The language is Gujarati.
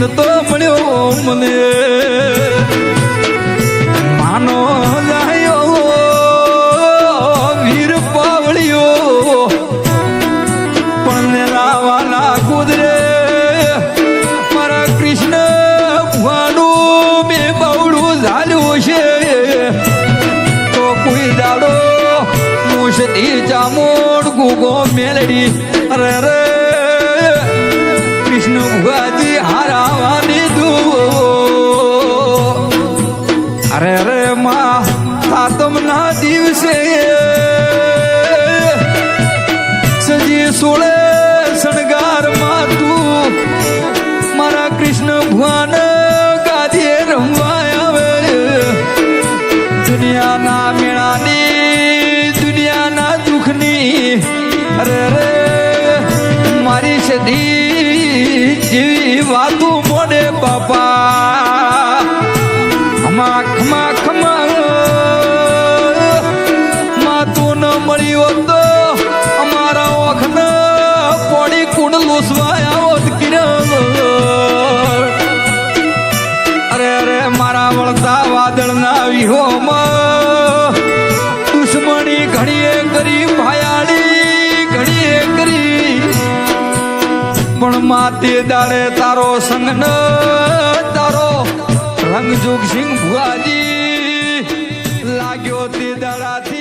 નતો મળ્યો મને માનો લાયો વીર પાવળિયો પણ લાવાના કુદરે મારા કૃષ્ણ ભગવાનનું મેં બવડું ઝાલ્યું છે તો કોઈ દાડો મુશતી ચામોડ ગુગો મેલડી અરે રે કૃષ્ણ ભુવાજી હારાવાની દુઓ અરે રે માં સાતમના દિવસે સજી સોળે શણગારમાં તું મારા કૃષ્ણ ભગવાન ગાદીએ રમવા આવે દુનિયાના મેળાની દુનિયાના દુઃખની અરે રે મારી સદી જેવી વાતું મોડે બાપા ખમા ખમા ખમા માતું ન મળ્યો તો અમારા ઓખન પોડી કુંડ લૂસવાયા હોત કિરણ અરે અરે મારા વળતા વાદળના વિહોમાં દુશ્મની ઘડીએ કરી ભાયાડી ઘડીએ કરી પણ માતે દાડે તારો સંગ ન તારો રંગ જોગ સિંહ ભુવાજી લાગ્યો તે દાડાથી